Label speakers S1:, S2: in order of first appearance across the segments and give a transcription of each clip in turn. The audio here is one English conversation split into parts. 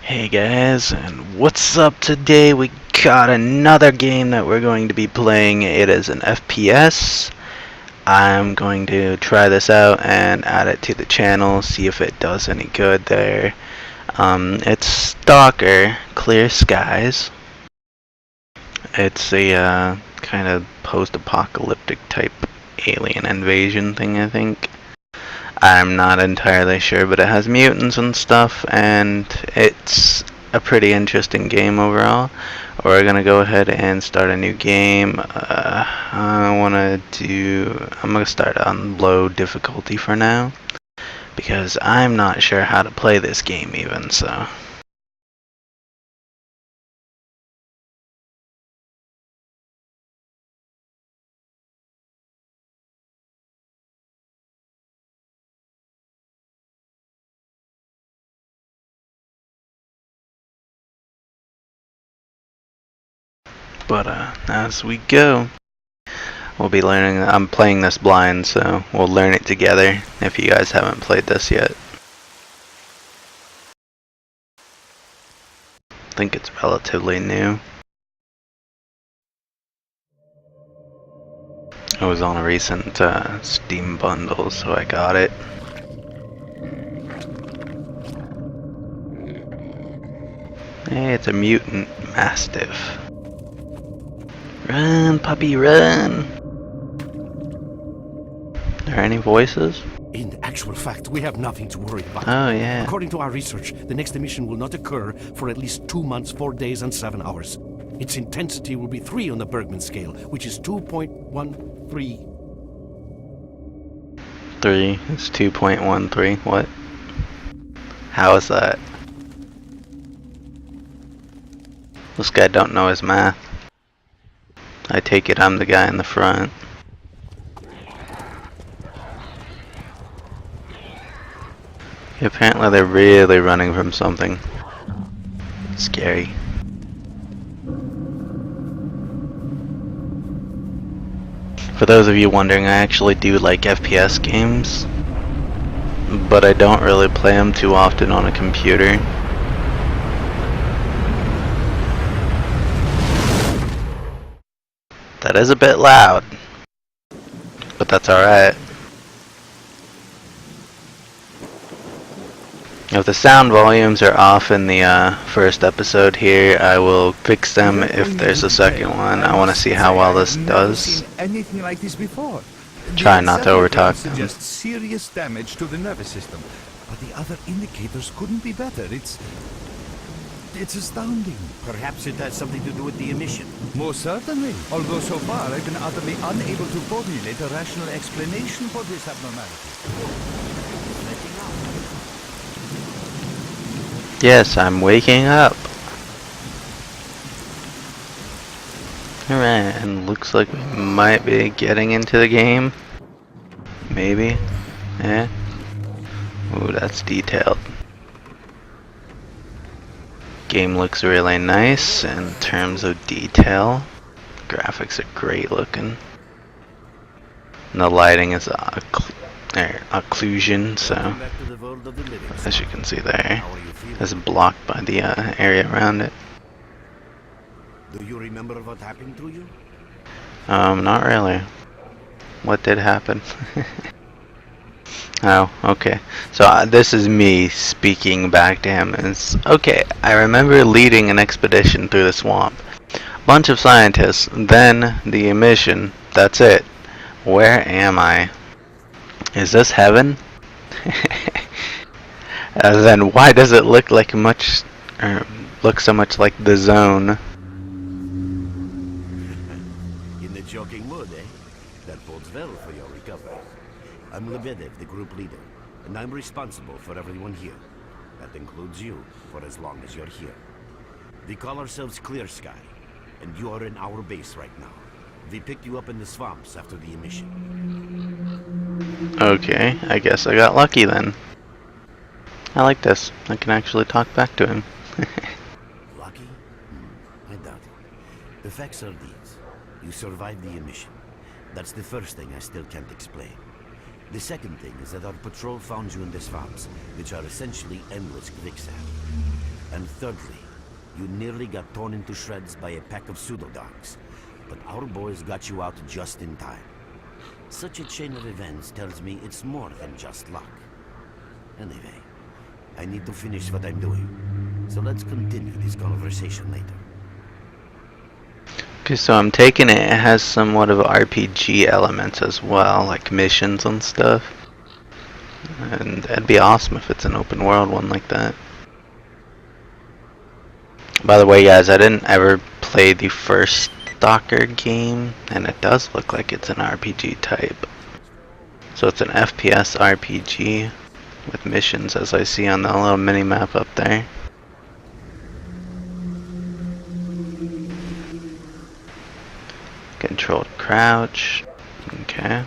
S1: Hey guys, and what's up today? We got another game that we're going to be playing. It is an FPS. I'm going to try this out and add it to the channel, see if it does any good there. It's Stalker Clear Skies. It's a kind of post-apocalyptic type alien invasion thing, I think. I'm not entirely sure, but it has mutants and stuff, and it's a pretty interesting game overall. We're gonna go ahead and start a new game. I'm gonna start on low difficulty for now, because I'm not sure how to play this game even, so. But as we go, we'll be learning. I'm playing this blind, so we'll learn it together if you guys haven't played this yet. I think it's relatively new. It was on a recent Steam bundle, so I got it. Hey, it's a mutant mastiff. Run, puppy, run! Are there any voices?
S2: In actual fact, we have nothing to worry about.
S1: Oh, yeah.
S2: According to our research, the next emission will not occur for at least 2 months, 4 days, and 7 hours. Its intensity will be 3 on the Bergman scale, which is 2.13.
S1: 3 is 2.13. What? How is that? This guy don't know his math. I take it I'm the guy in the front. Apparently they're really running from something. Scary. For those of you wondering, I actually do like FPS games, but I don't really play them too often on a computer. That is a bit loud, but that's alright. If the sound volumes are off in the first episode here, I will fix them if there's a second one. I want to see how well this does.
S3: Anything like this before.
S1: Try not to overtalk them.
S3: Suggests serious damage to the nervous system, but the other indicators couldn't be better. It's astounding.
S2: Perhaps it has something to do with the emission.
S3: Most certainly. Although so far I've been utterly unable to formulate a rational explanation for this abnormality.
S1: Yes, I'm waking up. Alright, and looks like we might be getting into the game. Maybe. Yeah. Ooh, that's detailed. Game looks really nice in terms of detail. Graphics are great looking. And the lighting is occlusion, so as you can see there, it's blocked by the area around it.
S2: Do you remember what happened to you?
S1: Not really. What did happen? Oh, okay. So this is me speaking back to him. It's okay. I remember leading an expedition through the swamp. Bunch of scientists, then the emission. That's it. Where am I? Is this heaven? Then why does it look like look so much like the zone?
S2: In the joking mood, eh? That bodes well for your recovery. I'm Lebedev, the group leader, and I'm responsible for everyone here. That includes you, for as long as you're here. We call ourselves Clear Sky, and you are in our base right now. We picked you up in the swamps after the emission.
S1: Okay, I guess I got lucky then. I like this. I can actually talk back to him.
S2: Lucky? I doubt it. The facts are these. You survived the emission. That's the first thing I still can't explain. The second thing is that our patrol found you in the swamps, which are essentially endless quicksand. And thirdly, you nearly got torn into shreds by a pack of pseudo-dogs. But our boys got you out just in time. Such a chain of events tells me it's more than just luck. Anyway, I need to finish what I'm doing. So let's continue this conversation later.
S1: Okay, so I'm taking it has somewhat of RPG elements as well, like missions and stuff. And it'd be awesome if it's an open world one like that. By the way, guys, I didn't ever play the first Stalker game, and it does look like it's an RPG type. So it's an FPS RPG with missions, as I see on the little mini map up there. Controlled crouch. Okay.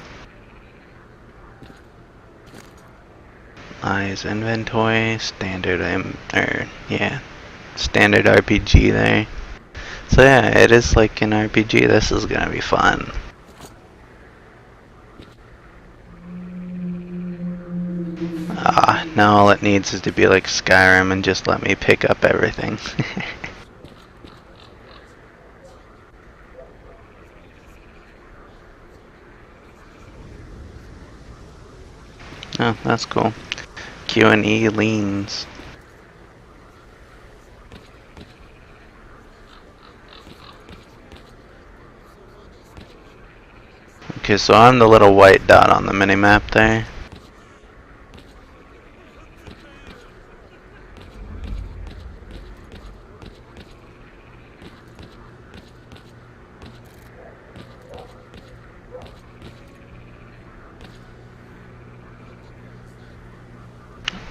S1: Eyes inventory. Standard standard RPG there. So yeah, it is like an RPG. This is gonna be fun. Now all it needs is to be like Skyrim and just let me pick up everything. Oh, that's cool. Q&E leans. Okay, so I'm the little white dot on the mini-map there.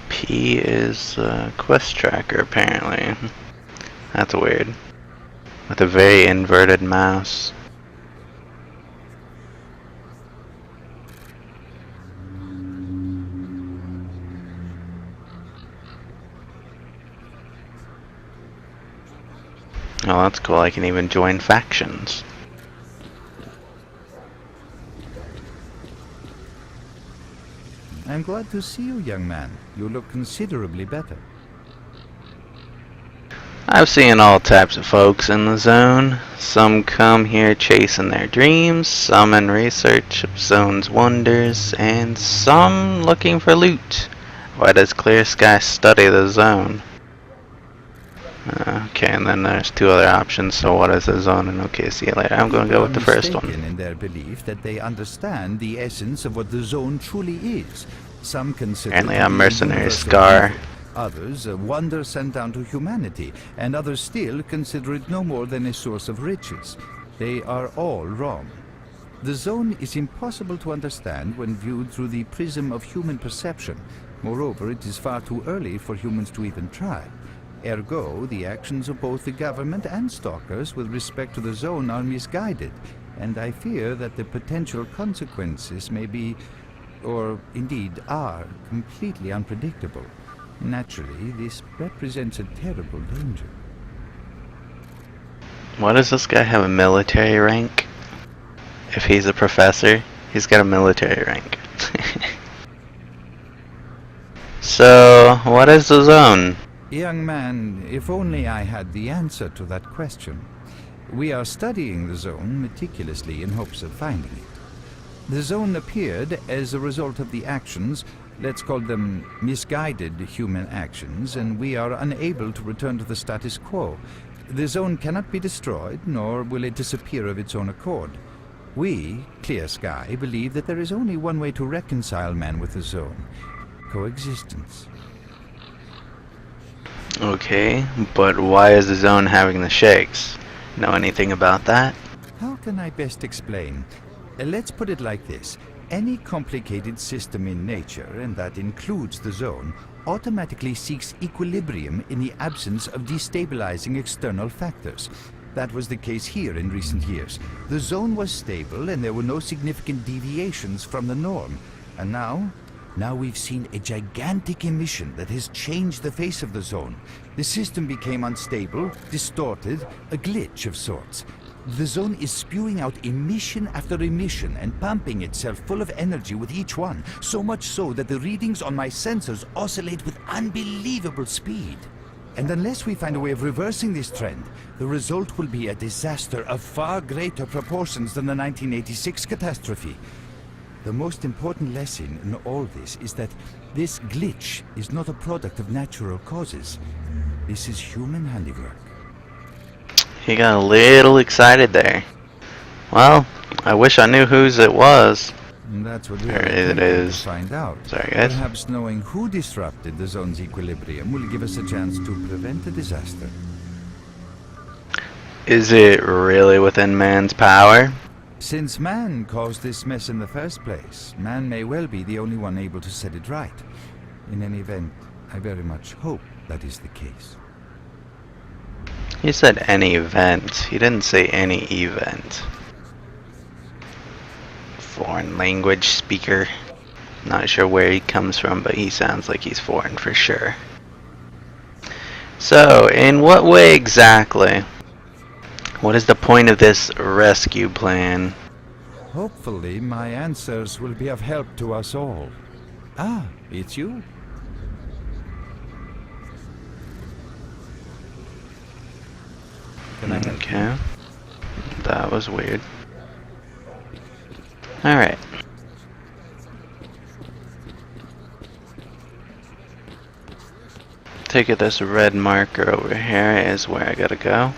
S1: P is quest tracker, apparently. That's weird. With a very inverted mouse. Oh, that's cool. I can even join factions.
S3: I'm glad to see you, young man. You look considerably better.
S1: I've seen all types of folks in the zone. Some come here chasing their dreams, some in research of zone's wonders, and some looking for loot. Why does Clear Sky study the zone? Okay, and then there's two other options. So what is the zone? And okay, see you later. I'm going to go with the first one.
S3: In their belief that they understand the essence of what the zone truly is. Some consider
S1: apparently I'm mercenary Scar.
S3: Others a wonder sent down to humanity, and others still consider it no more than a source of riches. They are all wrong. The zone is impossible to understand when viewed through the prism of human perception. Moreover, it is far too early for humans to even try. Ergo, the actions of both the government and stalkers with respect to the zone are misguided, and I fear that the potential consequences may be, or indeed are, completely unpredictable. Naturally, this represents a terrible danger.
S1: Why does this guy have a military rank? If he's a professor, he's got a military rank. So, what is the zone?
S3: Young man, if only I had the answer to that question. We are studying the zone meticulously in hopes of finding it. The zone appeared as a result of the actions, let's call them misguided human actions, and we are unable to return to the status quo. The zone cannot be destroyed, nor will it disappear of its own accord. We, Clear Sky, believe that there is only one way to reconcile man with the zone: coexistence.
S1: Okay, but why is the zone having the shakes? Know anything about that?
S3: How can I best explain? Let's put it like this. Any complicated system in nature, and that includes the zone, automatically seeks equilibrium in the absence of destabilizing external factors. That was the case here in recent years. The zone was stable and there were no significant deviations from the norm. And now we've seen a gigantic emission that has changed the face of the zone. The system became unstable, distorted, a glitch of sorts. The zone is spewing out emission after emission and pumping itself full of energy with each one, so much so that the readings on my sensors oscillate with unbelievable speed. And unless we find a way of reversing this trend, the result will be a disaster of far greater proportions than the 1986 catastrophe. The most important lesson in all this is that this glitch is not a product of natural causes. This is human handiwork.
S1: He got a little excited there. Well, I wish I knew whose it was.
S3: And that's what
S1: There
S3: we're
S1: it
S3: attempting to
S1: is.
S3: find out.
S1: Sorry, guys.
S3: Perhaps knowing who disrupted the zone's equilibrium will give us a chance to prevent a disaster.
S1: Is it really within man's power?
S3: Since man caused this mess in the first place, man may well be the only one able to set it right. In any event, I very much hope that is the case.
S1: He said any event. He didn't say any event. Foreign language speaker. Not sure where he comes from, but he sounds like he's foreign for sure. So, in what way exactly? What is the point of this rescue plan?
S3: Hopefully my answers will be of help to us all. Ah, it's you? Can I help?
S1: Okay. That was weird. Alright. Take it this red marker over here is where I gotta go.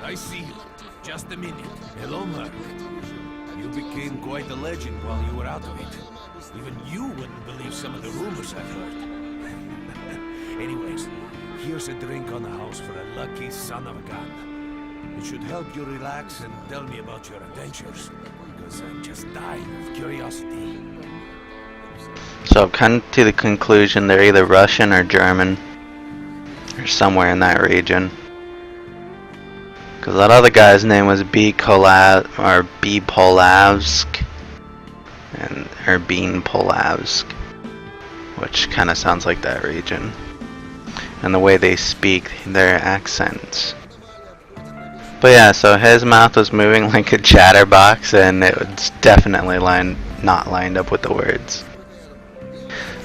S2: I see you. Just a minute. Hello, Mark. You became quite a legend while you were out of it. Even you wouldn't believe some of the rumors I've heard. Anyways, here's a drink on the house for a lucky son of a gun. It should help you relax and tell me about your adventures, because I'm just dying of curiosity.
S1: So I've come to the conclusion they're either Russian or German. Or somewhere in that region. Because that other guy's name was B. Polavsk. Or Bean Polavsk. Which kind of sounds like that region. And the way they speak, their accents. But yeah, so his mouth was moving like a chatterbox, and it was definitely not lined up with the words.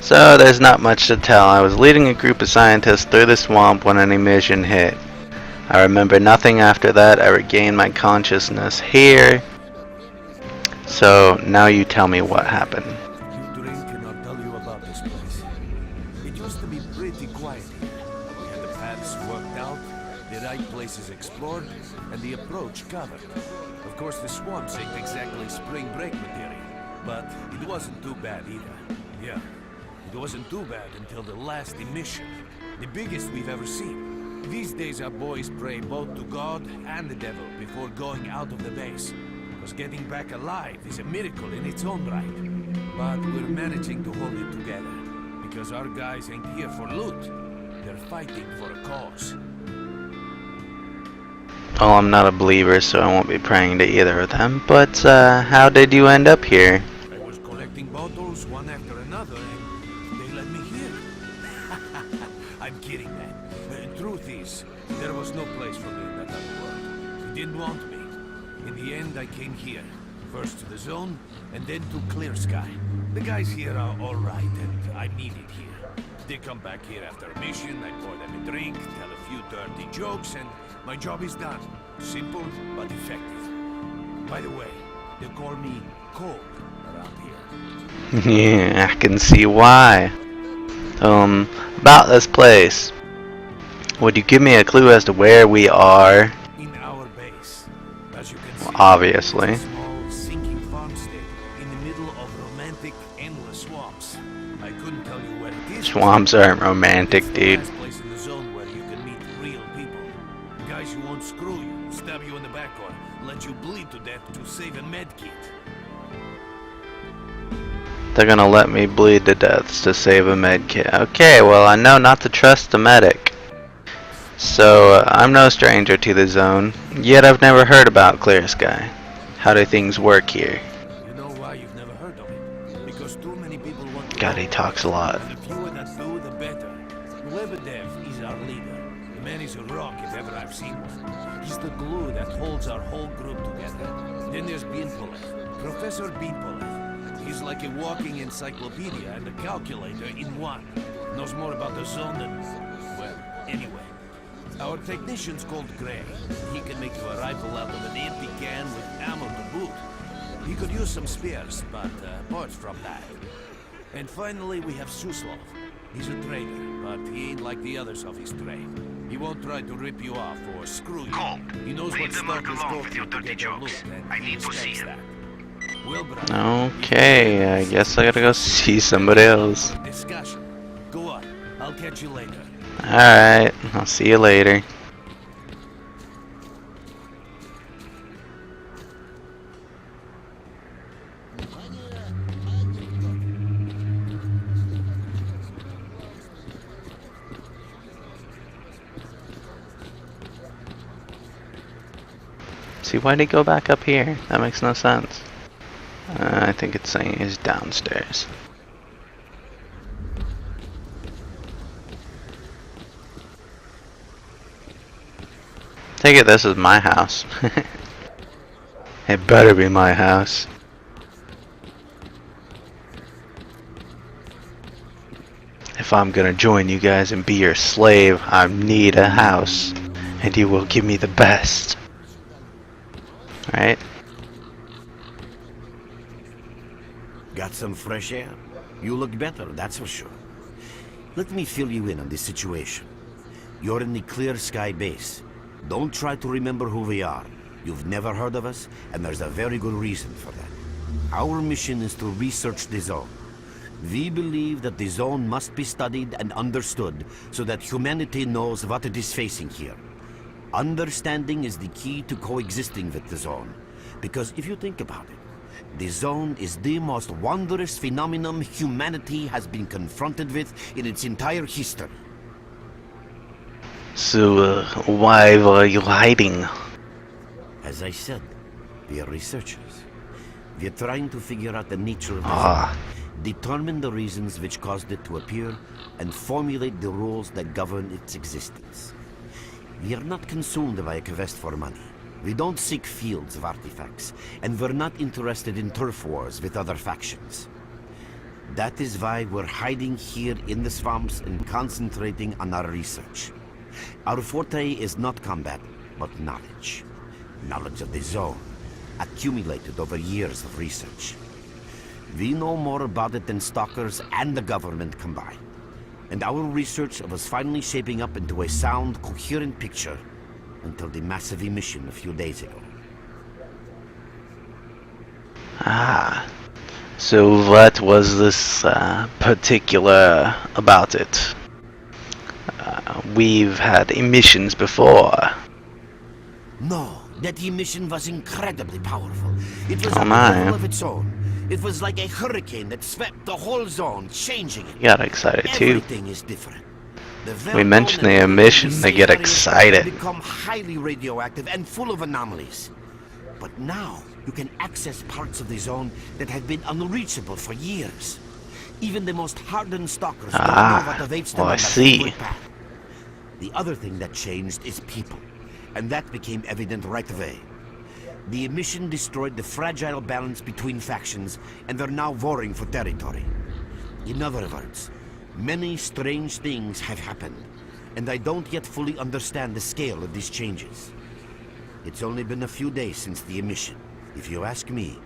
S1: So there's not much to tell. I was leading a group of scientists through the swamp when an emission hit. I remember nothing after that. I regained my consciousness here. So now you tell me what happened.
S2: You drink and I'll tell you about this place. It used to be pretty quiet here. We had the paths worked out, the right places explored, and the approach covered. Of course, the swamps ain't exactly spring break material, but it wasn't too bad either. Yeah, it wasn't too bad until the last emission, the biggest we've ever seen. These days our boys pray both to God and the devil before going out of the base. Because getting back alive is a miracle in its own right. But we're managing to hold it together. Because our guys ain't here for loot. They're fighting for a cause.
S1: Well, I'm not a believer, so I won't be praying to either of them. But how did you end up here?
S2: I was collecting bottles one after another and they let me here. I'm kidding, man. The truth is, there was no place for me in that other world. They didn't want me. In the end, I came here. First to the zone, and then to Clear Sky. The guys here are alright, and I'm needed here. They come back here after a mission, I pour them a drink, tell a few dirty jokes, and my job is done. Simple, but effective. By the way, they call me Cold around here.
S1: Yeah, I can see why. About this place. Would you give me a clue as to where we are?
S2: In our base. As you can see,
S1: Obviously.
S2: it's a small, sinking farmstead in the middle of romantic, endless swamps. I couldn't tell you where it is.
S1: Swamps aren't romantic,
S2: It's the
S1: dude.
S2: last place in the zone where you can meet real people. Guys who won't screw you, stab you in the back, or let you bleed to death to save a med kit.
S1: They're gonna let me bleed to death to save a med kit. Okay, well I know not to trust the medic. So, I'm no stranger to the zone, yet I've never heard about Clear Sky. How do things work here?
S2: You know why you've never heard of it? Because too many people want to
S1: God,
S2: know.
S1: he talks a lot.
S2: The fewer that do, the better. Lebedev is our leader. The man is a rock if ever I've seen one. He's the glue that holds our whole group together. Then there's Beanpolev, Professor Beanpolev. He's like a walking encyclopedia and a calculator in one. Knows more about the zone than, well, Anyway, our technician's called Gray. He can make you a rifle out of an empty can with ammo to boot. He could use some spares, but apart from that. And finally, we have Suslov. He's a trader, but he ain't like the others of his trade. He won't try to rip you off or screw you.
S4: Cole,
S2: He knows
S4: leave
S2: what
S4: the mark
S2: stalkers
S4: alone
S2: go
S4: with your
S2: through to
S4: dirty
S2: get their
S4: jokes.
S2: loot, and
S4: I
S2: he
S4: need to see
S2: respects
S4: him.
S2: that. Well, brother,
S1: Okay, I guess I gotta go see somebody else.
S2: discussion. Go on. I'll catch you later.
S1: Alright, I'll see you later. See, why'd he go back up here? That makes no sense. I think it's saying he's downstairs. Take it this is my house. It better be my house. If I'm gonna join you guys and be your slave, I need a house. And you will give me the best. Right?
S2: Got some fresh air? You look better, that's for sure. Let me fill you in on this situation. You're in the Clear Sky base. Don't try to remember who we are. You've never heard of us, and there's a very good reason for that. Our mission is to research the zone. We believe that the zone must be studied and understood so that humanity knows what it is facing here. Understanding is the key to coexisting with the zone. Because if you think about it, the zone is the most wondrous phenomenon humanity has been confronted with in its entire history.
S1: So, why were you hiding?
S2: As I said, we are researchers. We are trying to figure out the nature of the
S1: Ah.
S2: zone, determine the reasons which caused it to appear, and formulate the rules that govern its existence. We are not consumed by a quest for money. We don't seek fields of artifacts, and we're not interested in turf wars with other factions. That is why we're hiding here in the swamps and concentrating on our research. Our forte is not combat, but knowledge. Knowledge of the zone, accumulated over years of research. We know more about it than stalkers and the government combined. And our research was finally shaping up into a sound, coherent picture until the massive emission a few days ago.
S1: Ah. So what was this particular about it? We've had emissions before.
S2: No, that emission was incredibly powerful. It was
S1: Oh
S2: on
S1: my.
S2: the level of its own. It was like a hurricane that swept the whole zone, changing it.
S1: You got excited too.
S2: Everything is different. The
S1: We mentioned the emission, they get excited.
S2: Become highly radioactive and full of anomalies. But now you can access parts of the zone that have been unreachable for years. Even the most hardened stalkers don't know what awaits them
S1: I
S2: on that
S1: see.
S2: forward path. The other thing that changed is people, and that became evident right away. The emission destroyed the fragile balance between factions, and they're now warring for territory. In other words, many strange things have happened, and I don't yet fully understand the scale of these changes. It's only been a few days since the emission. If you ask me,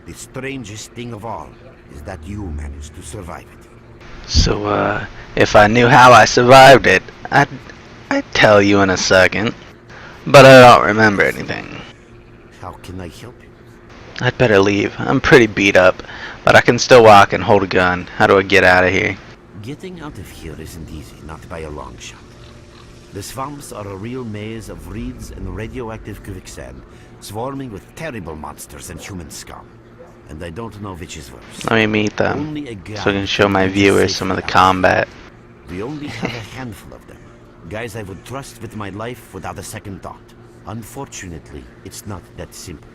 S2: the strangest thing of all is that you managed to survive it.
S1: So, if I knew how I survived it, I'd tell you in a second. But I don't remember anything.
S2: How can I help you?
S1: I'd better leave. I'm pretty beat up, but I can still walk and hold a gun. How do I get out of here?
S2: Getting out of here isn't easy, not by a long shot. The swamps are a real maze of reeds and radioactive quicksand, swarming with terrible monsters and human scum. And I don't know which is worse.
S1: Let me meet them,
S2: Only a
S1: so I can show my
S2: can lead us
S1: viewers some of the
S2: safely out.
S1: combat.
S2: We only have a handful of them. Guys I would trust with my life without a second thought. Unfortunately, it's not that simple.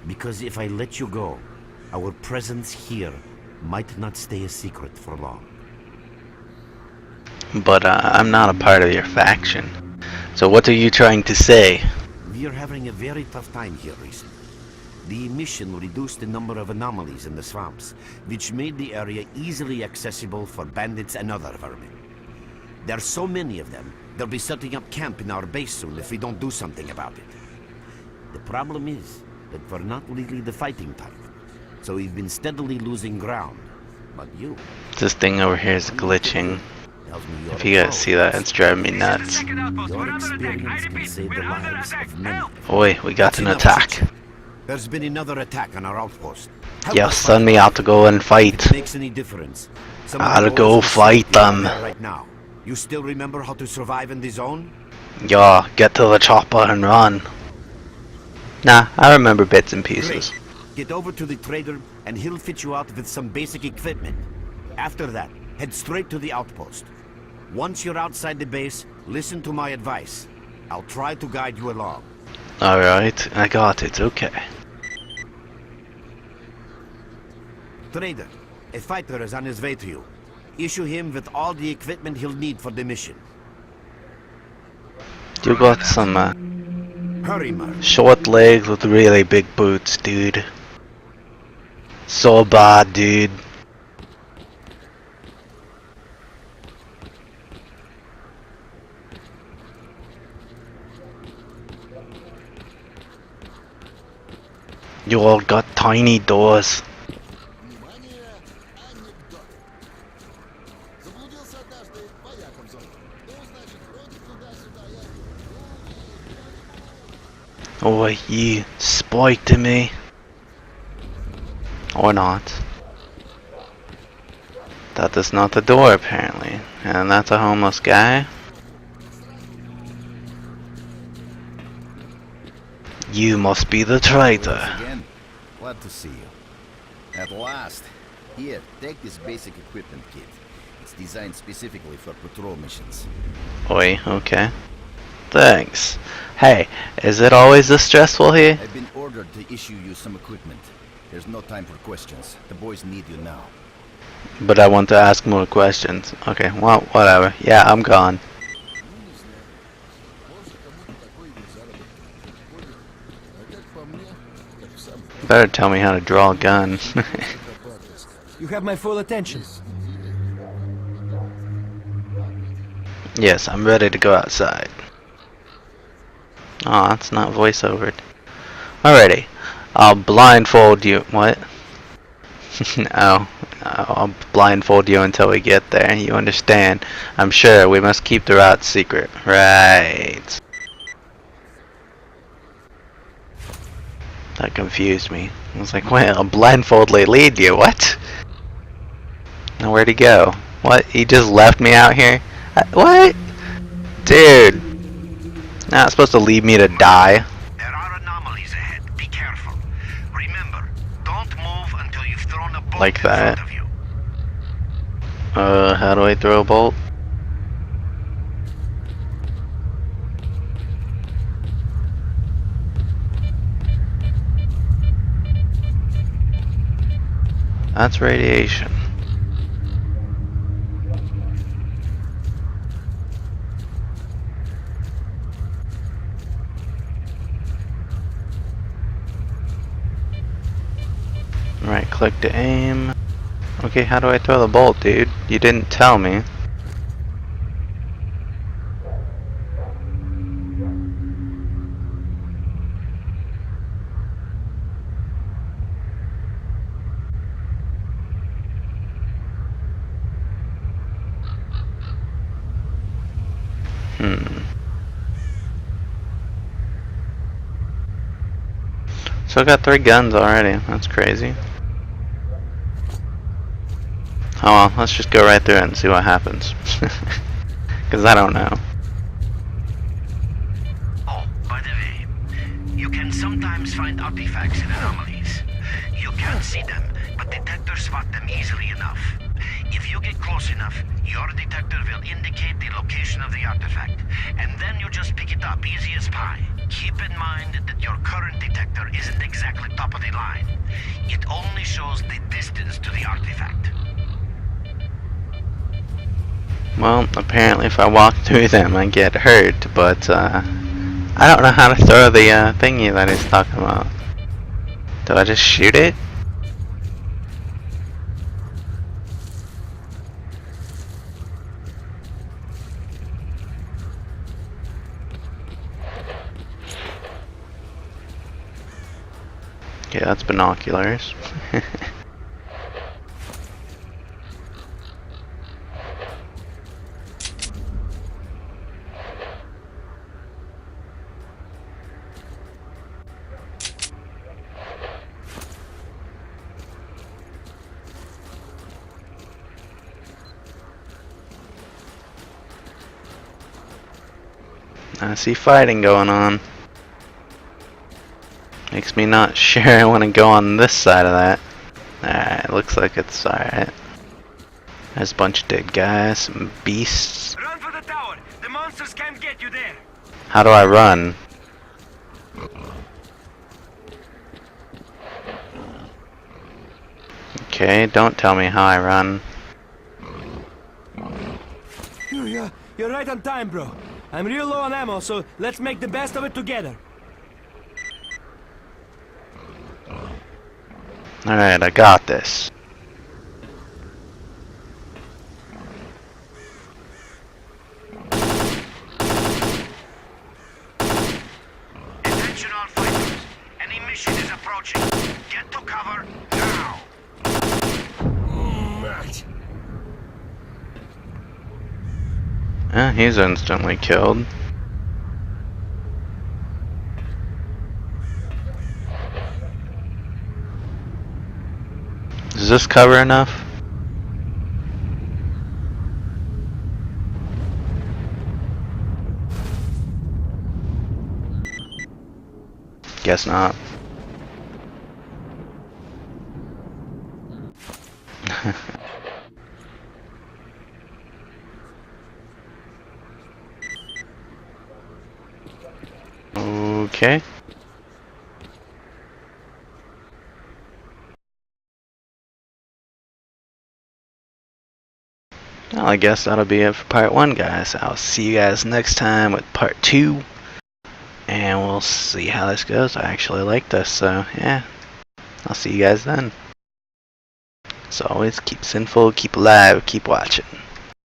S2: Because if I let you go, our presence here might not stay a secret for long.
S1: But I'm not a part of your faction. So what are you trying to say?
S2: We are having a very tough time here recently. The emission reduced the number of anomalies in the swamps, which made the area easily accessible for bandits and other vermin. There are so many of them They'll be setting up camp in our base soon if we don't do something about it. The problem is that we're not really the fighting type, so we've been steadily losing ground. But you...
S1: This thing over here is glitching.
S2: tells me you're
S1: If you guys see that, it's driving me nuts.
S2: Your experience can save the lives of many.
S1: Oi, we got an attack.
S2: There's been another attack on our outpost.
S1: Yeah, send me out to go and fight.
S2: If it makes any difference.
S1: I'll go fight them.
S2: Right now. You still remember how to survive in the zone?
S1: Yeah, get to the chopper and run. Nah, I remember bits and pieces.
S2: Great. Get over to the trader and he'll fit you out with some basic equipment. After that, head straight to the outpost. Once you're outside the base, listen to my advice. I'll try to guide you along.
S1: Alright, I got it, okay.
S2: Trader, a fighter is on his way to you. Issue him with all the equipment he'll need for the mission.
S1: You got some
S2: Hurry, man.
S1: short legs with really big boots, dude. So bad, dude. You all got tiny doors. Oh, you spiked to me. Or not. That is not the door, apparently. And that's a homeless guy. You must be the traitor.
S4: Again, glad to see you. At last. Here, take this basic equipment kit. It's designed specifically for patrol missions.
S1: Oi, okay. Thanks. Hey, is it always this stressful here?
S4: I've been ordered to issue you some equipment. There's no time for questions. The boys need you now.
S1: But I want to ask more questions. Okay, well, whatever. Yeah, I'm gone. Better tell me how to draw a gun.
S5: You have my full attention.
S1: Yes, I'm ready to go outside. Oh, that's not voiceovered. Alrighty. I'll blindfold you. What? Oh, I'll blindfold you until we get there. You understand? I'm sure we must keep the route secret. Right. That confused me. I was like, wait, I'll blindfoldly lead you. What? Now where'd he go? What? He just left me out here? What? Dude. Not supposed to leave me to die.
S2: There are anomalies ahead. Be careful. Remember, don't move until you've thrown a bolt
S1: Like that.
S2: in front of you.
S1: How do I throw a bolt? That's radiation. Right click to aim. Okay, how do I throw the bolt, dude? You didn't tell me. So I got 3 guns already. That's crazy. Oh well, let's just go right through it and see what happens. Because I don't know.
S2: Oh, by the way, you can sometimes find artifacts in anomalies. You can't see them, but detectors spot them easily enough. If you get close enough, your detector will indicate the location of the artifact, and then you just pick it up easy as pie. Keep in mind that your current detector isn't exactly top of the line. It only shows the distance to the artifact.
S1: Well, apparently if I walk through them I get hurt, but I don't know how to throw the thingy that he's talking about. Do I just shoot it? Okay, that's binoculars. I see fighting going on. Makes me not sure I want to go on this side of that. Alright, looks like it's alright. There's a bunch of dead guys, some beasts.
S5: Run for the tower! The monsters can't get you there!
S1: How do I run? Okay, don't tell me how I run.
S5: You're right on time, bro. I'm real low on ammo, so let's make the best of it together.
S1: Alright, I got this.
S2: Attention all fighters. Any mission is approaching. Get to cover now.
S1: He's instantly killed. Is this cover enough? Guess not. Okay. Well, I guess that'll be it for part 1, guys. I'll see you guys next time with part 2. And we'll see how this goes. I actually like this, so yeah. I'll see you guys then. As always, keep sinful, keep alive, keep watching.